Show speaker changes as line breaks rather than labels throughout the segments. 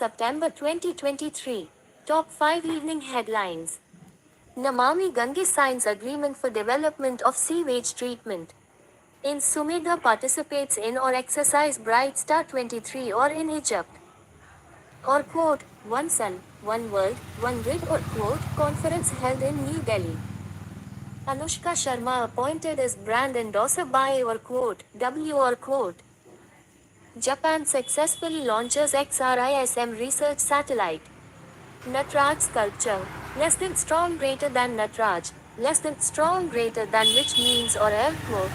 September 2023. Top 5 evening headlines. Namami Gange signs agreement for development of sewage treatment. In Sumedha participates in or exercise Bright Star 23 or in Egypt. Or quote, One Sun, One World, One Grid or quote, conference held in New Delhi. Anushka Sharma appointed as brand endorser by or quote, W or quote. Japan successfully launches XRISM research satellite. Natraj sculpture. Less than strong greater than Natraj. Less than strong greater than which means or quote.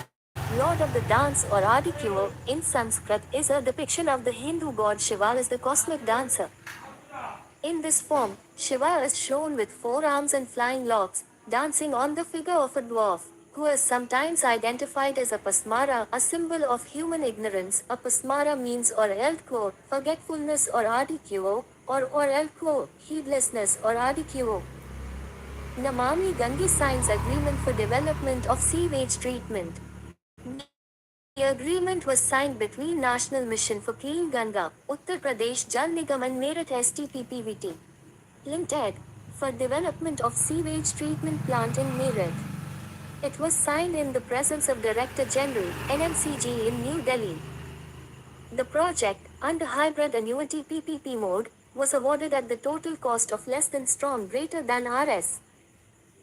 Lord of the dance or Adikyo in Sanskrit is a depiction of the Hindu god Shiva as the cosmic dancer. In this form, Shiva is shown with four arms and flying locks, dancing on the figure of a dwarf, who is sometimes identified as a pasmara, a symbol of human ignorance. A pasmara means or elko, forgetfulness or adikyo, or elko, heedlessness or adikyo. Namami Gange signs agreement for development of sewage treatment. The agreement was signed between National Mission for Clean Ganga, Uttar Pradesh Jal Nigam and Meerut STPPVT Limited for development of sewage treatment plant in Meerut. It was signed in the presence of Director General, NMCG in New Delhi. The project, under hybrid annuity PPP mode, was awarded at the total cost of less than strong greater than Rs.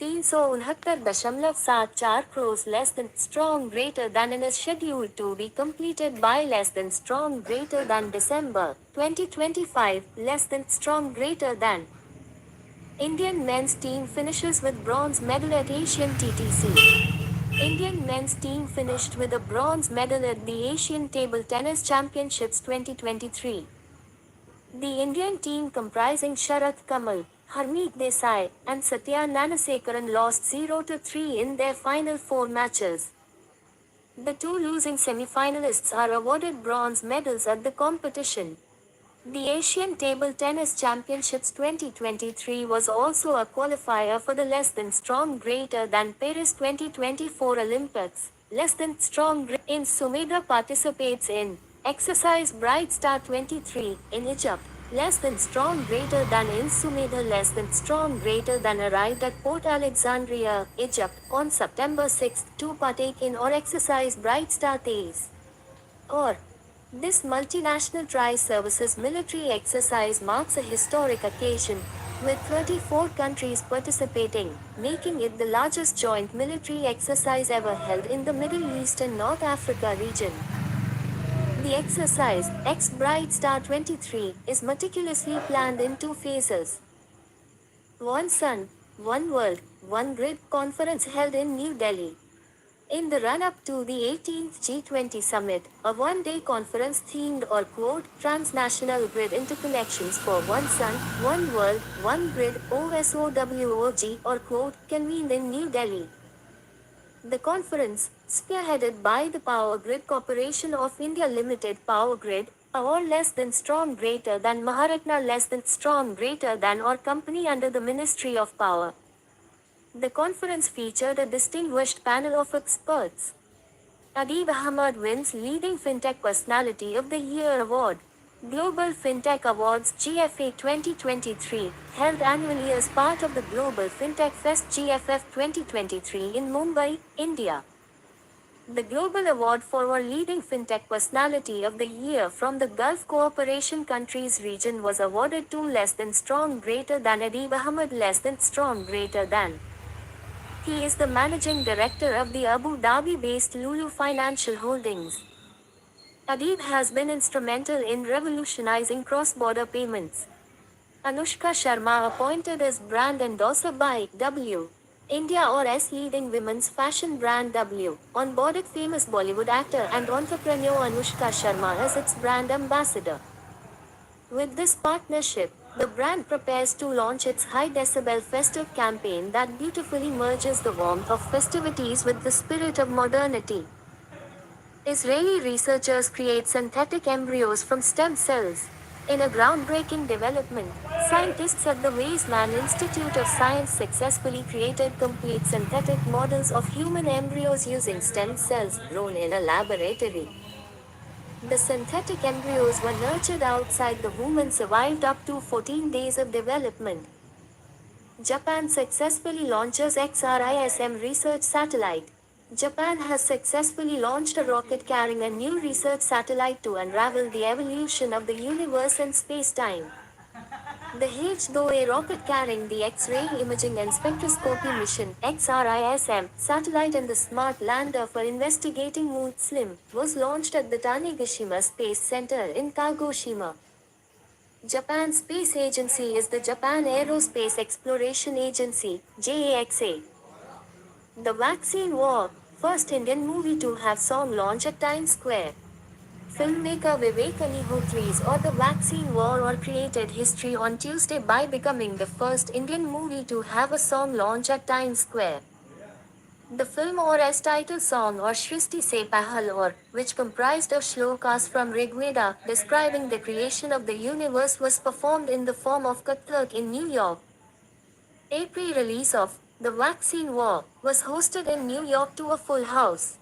369.74 crores less than strong greater than and is scheduled to be completed by less than strong greater than December 2025, less than strong greater than. Indian men's team finishes with bronze medal at Asian TTC. Indian men's team finished with a bronze medal at the Asian Table Tennis Championships 2023. The Indian team comprising Sharath Kamal, Harmeet Desai, and Satya Nanasekaran lost 0-3 in their final four matches. The two losing semi-finalists are awarded bronze medals at the competition. The Asian Table Tennis Championships 2023 was also a qualifier for the less than strong greater than Paris 2024 Olympics. Less than strong in Sumedha participates in exercise Bright Star 23 in Egypt. Less than strong greater than in Sumedha less than strong greater than arrived at Port Alexandria, Egypt on September 6 to partake in or exercise Bright Star Days. Or this multinational tri-services military exercise marks a historic occasion, with 34 countries participating, making it the largest joint military exercise ever held in the Middle East and North Africa region. The exercise, Bright Star 23, is meticulously planned in two phases. One Sun, One World, One Grid conference held in New Delhi. In the run-up to the 18th G20 summit, a one-day conference themed or quote, transnational grid interconnections for One Sun, One World, One Grid, OSOWOG or quote, convened in New Delhi. The conference, spearheaded by the Power Grid Corporation of India Limited Power Grid, or less than strong greater than Maharatna less than strong greater than or company under the Ministry of Power. The conference featured a distinguished panel of experts. Adib Ahmad wins Leading FinTech Personality of the Year Award. Global FinTech Awards GFA 2023, held annually as part of the Global FinTech Fest GFF 2023 in Mumbai, India. The Global Award for Leading FinTech Personality of the Year from the Gulf Cooperation Countries region was awarded to less than strong greater than Adib Ahmad less than strong greater than. He is the managing director of the Abu Dhabi-based Lulu Financial Holdings. Adib has been instrumental in revolutionizing cross-border payments. Anushka Sharma appointed as brand endorser by W. India or S leading women's fashion brand W. Onboarded famous Bollywood actor and entrepreneur Anushka Sharma as its brand ambassador. With this partnership, the brand prepares to launch its high decibel festive campaign that beautifully merges the warmth of festivities with the spirit of modernity. Israeli researchers create synthetic embryos from stem cells. In a groundbreaking development, scientists at the Weizmann Institute of Science successfully created complete synthetic models of human embryos using stem cells grown in a laboratory. The synthetic embryos were nurtured outside the womb and survived up to 14 days of development. Japan successfully launches XRISM research satellite. Japan has successfully launched a rocket carrying a new research satellite to unravel the evolution of the universe and space-time. The H-2A rocket carrying the X-ray Imaging and Spectroscopy mission (XRISM) satellite and the Smart Lander for investigating Moon SLIM was launched at the Tanegashima Space Center in Kagoshima. Japan Space Agency is the Japan Aerospace Exploration Agency (JAXA). The Vaccine War, first Indian movie to have song launch at Times Square. Filmmaker Vivek Agnihotri's or The Vaccine War or created history on Tuesday by becoming the first Indian movie to have a song launch at Times Square. The film or as title song or Shristi Se Pahal or, which comprised of shlokas from Rigveda describing the creation of the universe was performed in the form of Kathak in New York. A pre-release of The Vaccine War was hosted in New York to a full house.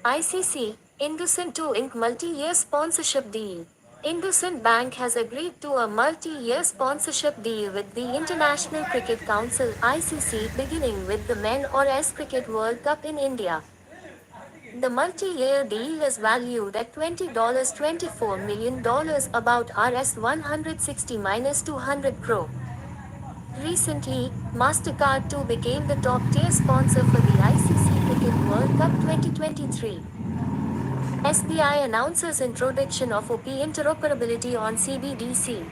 ICC, IndusInd 2 Inc. multi-year sponsorship deal. IndusInd Bank has agreed to a multi-year sponsorship deal with the International Cricket Council (ICC) beginning with the Men or S Cricket World Cup in India. The multi-year deal is valued at $24 million, about Rs 160-200 crore. Recently, MasterCard too became the top-tier sponsor for the ICC Cricket World Cup 2023. SBI announces introduction of OP interoperability on CBDC.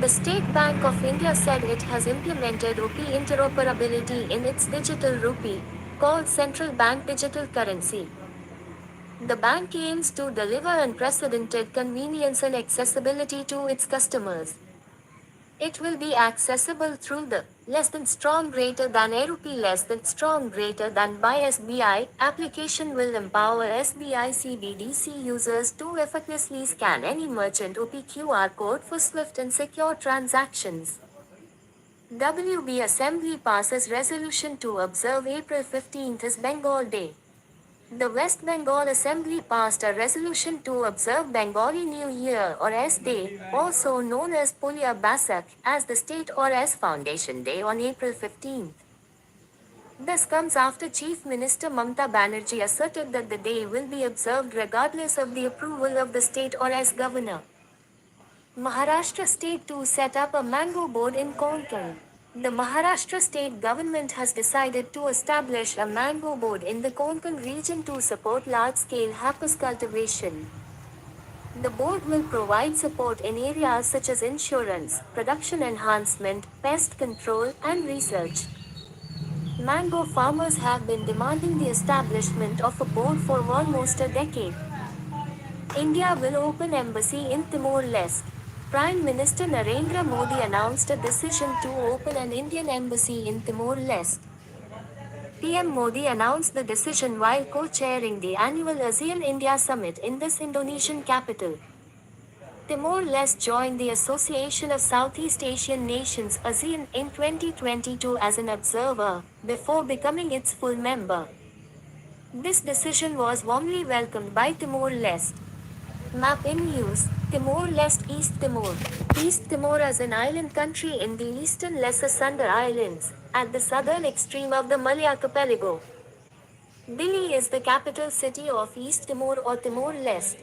The State Bank of India said it has implemented OP interoperability in its digital rupee, called Central Bank Digital Currency. The bank aims to deliver unprecedented convenience and accessibility to its customers. It will be accessible through the less than strong greater than rupee less than strong greater than by SBI application will empower SBI CBDC users to effortlessly scan any merchant OP QR code for swift and secure transactions. WB Assembly passes resolution to observe April 15th as Bengal Day. The West Bengal Assembly passed a resolution to observe Bengali New Year or S Day, also known as Pulya Basak, as the state or as Foundation Day on April 15. This comes after Chief Minister Mamata Banerjee asserted that the day will be observed regardless of the approval of the state or as governor. Maharashtra State to set up a mango board in Konkan. The Maharashtra state government has decided to establish a mango board in the Konkan region to support large-scale hapas cultivation. The board will provide support in areas such as insurance, production enhancement, pest control, and research. Mango farmers have been demanding the establishment of a board for almost a decade. India will open embassy in Timor-Leste. Prime Minister Narendra Modi announced a decision to open an Indian embassy in Timor-Leste. PM Modi announced the decision while co-chairing the annual ASEAN-India Summit in this Indonesian capital. Timor-Leste joined the Association of Southeast Asian Nations (ASEAN) in 2022 as an observer, before becoming its full member. This decision was warmly welcomed by Timor-Leste. Map in use, Timor-Leste East Timor. East Timor is an island country in the eastern Lesser Sunda Islands, at the southern extreme of the Malay Archipelago. Dili is the capital city of East Timor or Timor-Leste.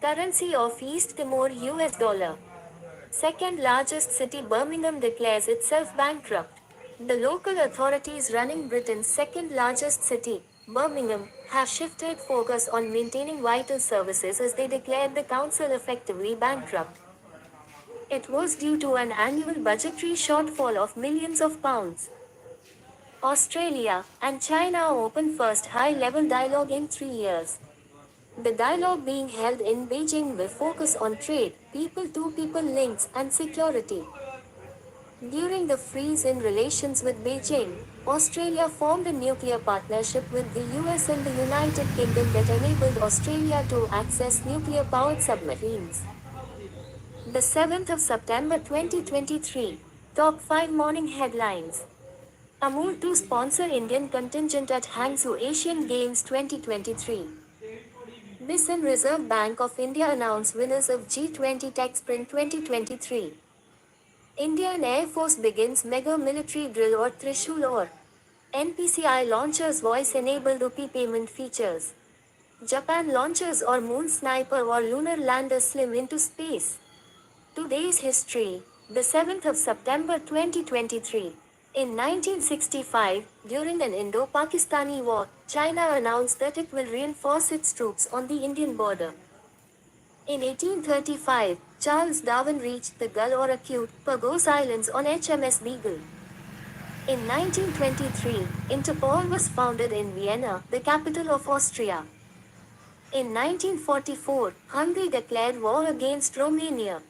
Currency of East Timor US dollar. Second largest city Birmingham declares itself bankrupt. The local authorities running Britain's second largest city, Birmingham, have shifted focus on maintaining vital services as they declared the council effectively bankrupt. It was due to an annual budgetary shortfall of millions of pounds. Australia and China open first high-level dialogue in 3 years. The dialogue being held in Beijing will focus on trade, people-to-people links, and security. During the freeze in relations with Beijing, Australia formed a nuclear partnership with the US and the United Kingdom that enabled Australia to access nuclear-powered submarines. The 7th of September 2023. Top 5 morning headlines. Amul to sponsor Indian contingent at Hangzhou Asian Games 2023. BIS and Reserve Bank of India announce winners of G20 Tech Sprint 2023. Indian Air Force begins mega military drill or Trishul or NPCI launches voice-enabled UPI payment features. Japan launches or Moon Sniper or Lunar Lander Slim into space. Today's history, the 7th of September 2023. In 1965, during an Indo-Pakistani war, China announced that it will reinforce its troops on the Indian border. In 1835, Charles Darwin reached the Gull or Acute, Pagos Islands on HMS Beagle. In 1923, Interpol was founded in Vienna, the capital of Austria. In 1944, Hungary declared war against Romania.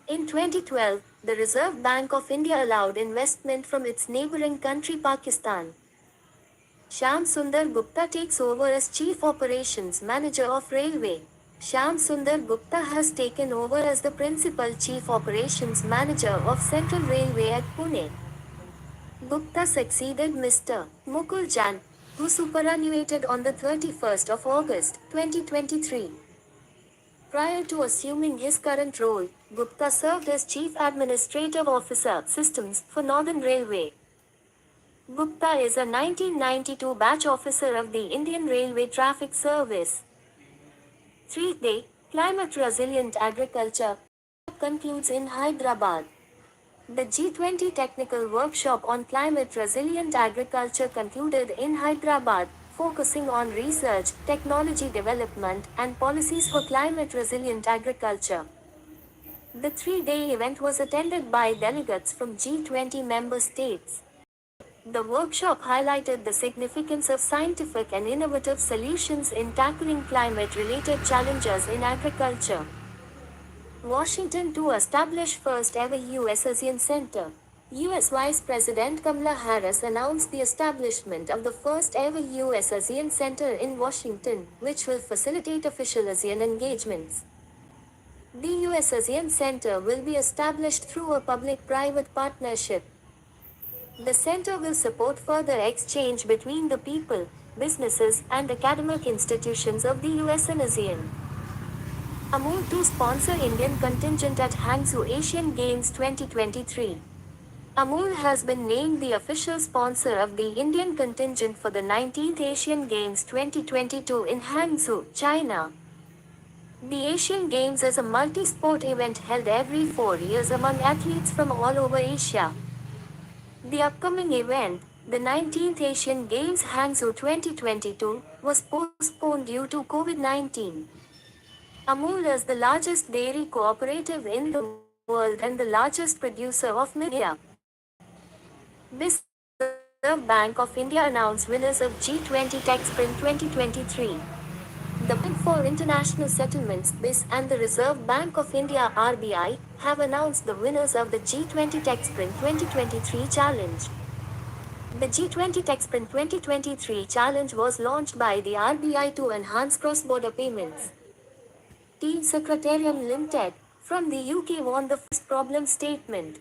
In 2012, the Reserve Bank of India allowed investment from its neighboring country Pakistan. Shyam Sundar Gupta takes over as Chief Operations Manager of Railway. Shyam Sundar Gupta has taken over as the Principal Chief Operations Manager of Central Railway at Pune. Gupta succeeded Mr. Mukul Jain, who superannuated on the 31st of August, 2023. Prior to assuming his current role, Gupta served as Chief Administrative Officer, Systems, for Northern Railway. Gupta is a 1992 batch officer of the Indian Railway Traffic Service. 3-day, Climate Resilient Agriculture concludes in Hyderabad. The G20 Technical Workshop on Climate Resilient Agriculture concluded in Hyderabad, focusing on research, technology development, and policies for climate resilient agriculture. The 3-day event was attended by delegates from G20 member states. The workshop highlighted the significance of scientific and innovative solutions in tackling climate-related challenges in agriculture. Washington to establish first ever US ASEAN Center. US Vice President Kamala Harris announced the establishment of the first ever US ASEAN Center in Washington, which will facilitate official ASEAN engagements. The US ASEAN Center will be established through a public-private partnership. The center will support further exchange between the people, businesses, and academic institutions of the US and ASEAN. Amul to sponsor Indian contingent at Hangzhou Asian Games 2023. Amul has been named the official sponsor of the Indian contingent for the 19th Asian Games 2022 in Hangzhou, China. The Asian Games is a multi-sport event held every 4 years among athletes from all over Asia. The upcoming event, the 19th Asian Games Hangzhou 2022, was postponed due to COVID-19. Amul is the largest dairy cooperative in the world and the largest producer of milk. BIS, Reserve Bank of India announced winners of G20 Tech Sprint 2023. The Bank for International Settlements BIS and the Reserve Bank of India RBI have announced the winners of the G20 Tech Sprint 2023 challenge. The G20 Tech Sprint 2023 challenge was launched by the RBI to enhance cross-border payments. Team Secretarium Limited, from the UK won the first problem statement.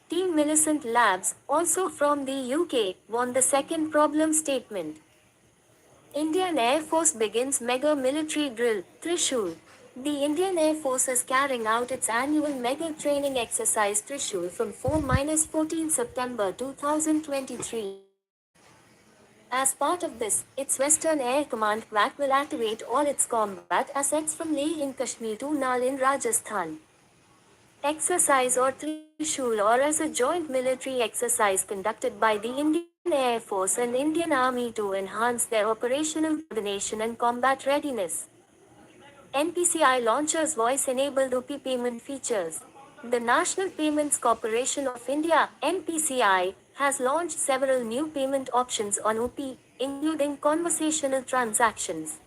Team Millicent Labs, also from the UK, won the second problem statement. Indian Air Force begins mega military drill, Trishul. The Indian Air Force is carrying out its annual mega training exercise Trishul from 4-14 September 2023. As part of this, its Western Air Command QAC will activate all its combat assets from Leh in Kashmir to Nal in Rajasthan. Exercise or Trishul or as a joint military exercise conducted by the Indian Air Force and Indian Army to enhance their operational coordination and combat readiness. NPCI launches voice-enabled UPI payment features. The National Payments Corporation of India, NPCI, has launched several new payment options on UPI, including conversational transactions.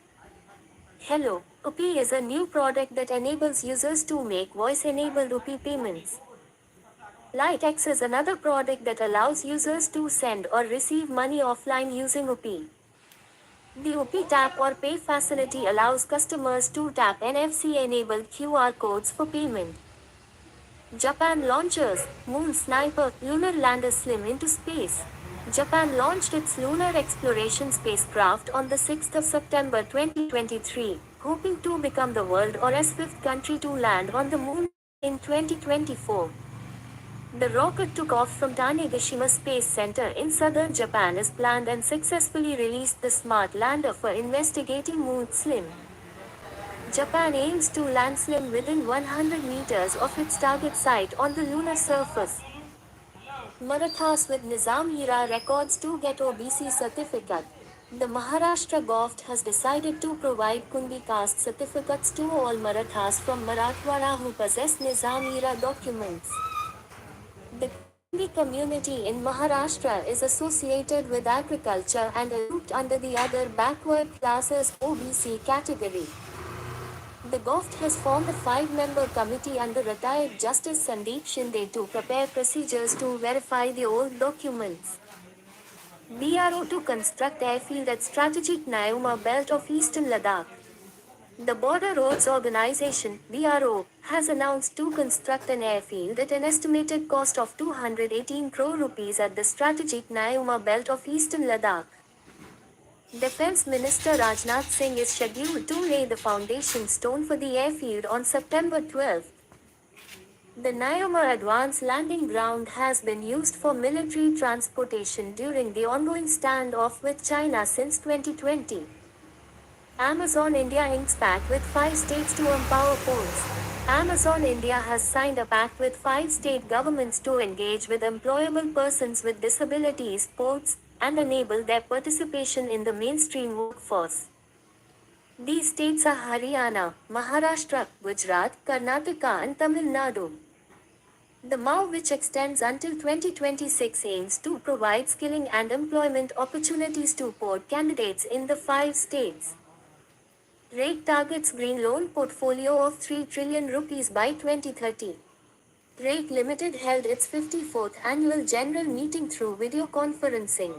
Hello, UPI is a new product that enables users to make voice-enabled UPI payments. LiteX is another product that allows users to send or receive money offline using UPI. The UPI Tap or Pay facility allows customers to tap NFC-enabled QR codes for payment. Japan launches Moon Sniper Lunar Lander Slim into space. Japan launched its lunar exploration spacecraft on the 6th of September 2023, hoping to become the world's fifth country to land on the moon in 2024. The rocket took off from Tanegashima Space Center in southern Japan as planned and successfully released the smart lander for investigating Moon SLIM. Japan aims to land SLIM within 100 meters of its target site on the lunar surface. Marathas with Nizam-Hira records to get OBC certificate. The Maharashtra government has decided to provide Kundi caste certificates to all Marathas from Marathwada who possess Nizam-Hira documents. The Kundi community in Maharashtra is associated with agriculture and is grouped under the other backward classes OBC category. The government has formed a 5-member committee under retired Justice Sandeep Shinde to prepare procedures to verify the old documents. BRO to construct airfield at strategic Nyuma belt of eastern Ladakh. The Border Roads Organization (BRO) has announced to construct an airfield at an estimated cost of 218 crore rupees at the strategic Nyuma belt of eastern Ladakh. Defense Minister Rajnath Singh is scheduled to lay the foundation stone for the airfield on September 12. The Nyoma Advanced Landing Ground has been used for military transportation during the ongoing standoff with China since 2020. Amazon India inks pact with 5 states to empower ports. Amazon India has signed a pact with 5 state governments to engage with employable persons with disabilities, ports, and enable their participation in the mainstream workforce. These states are Haryana, Maharashtra, Gujarat, Karnataka and Tamil Nadu. The MoU, which extends until 2026, aims to provide skilling and employment opportunities to port candidates in the 5 states. REIT targets green loan portfolio of 3 trillion rupees by 2030. REIT Limited held its 54th annual general meeting through video conferencing.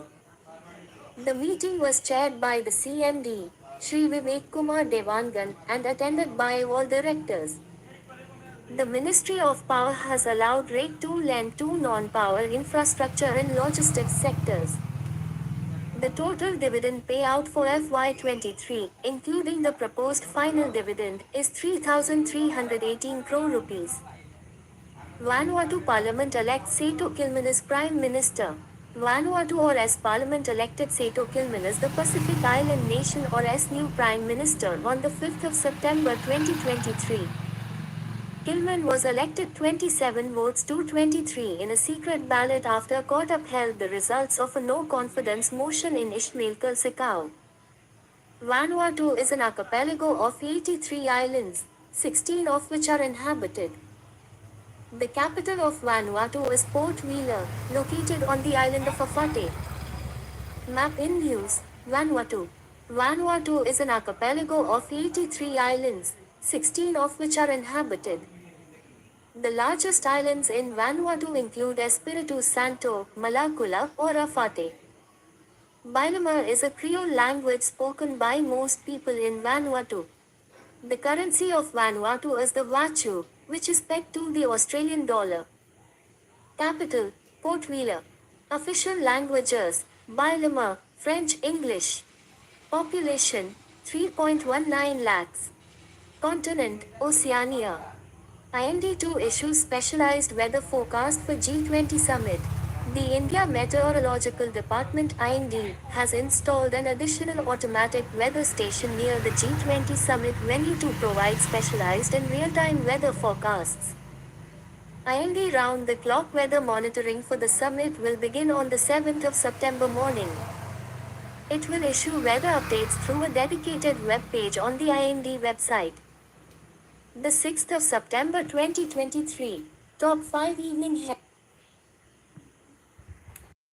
The meeting was chaired by the CMD, Shri Vivek Kumar Devangan, and attended by all directors. The Ministry of Power has allowed REIT to lend to non-power infrastructure and logistics sectors. The total dividend payout for FY23, including the proposed final dividend, is 3,318 crore rupees. Vanuatu Parliament elects Seto Kilman as Prime Minister. Vanuatu or as Parliament elected Seto Kilman as the Pacific Island nation or as new Prime Minister on the 5th of September 2023. Kilman was elected 27 votes to 23 in a secret ballot after court upheld the results of a no-confidence motion in Ismail Sakau. Vanuatu is an archipelago of 83 islands, 16 of which are inhabited. The capital of Vanuatu is Port Vila, located on the island of Afate. Map in use, Vanuatu. Vanuatu is an archipelago of 83 islands, 16 of which are inhabited. The largest islands in Vanuatu include Espiritu Santo, Malakula, or Afate. Bailama is a Creole language spoken by most people in Vanuatu. The currency of Vanuatu is the Vachu, which is pegged to the Australian dollar. Capital, Port Vila. Official languages, Bailama, French, English. Population, 3.19 lakhs. Continent, Oceania. IMD2 issues specialized weather forecast for G20 summit. The India Meteorological Department (IMD) has installed an additional automatic weather station near the G20 summit venue to provide specialized and real-time weather forecasts. IMD round-the-clock weather monitoring for the summit will begin on the 7th of September morning. It will issue weather updates through a dedicated web page on the IMD website. The 6th of September 2023, Top 5 Evening Headlines.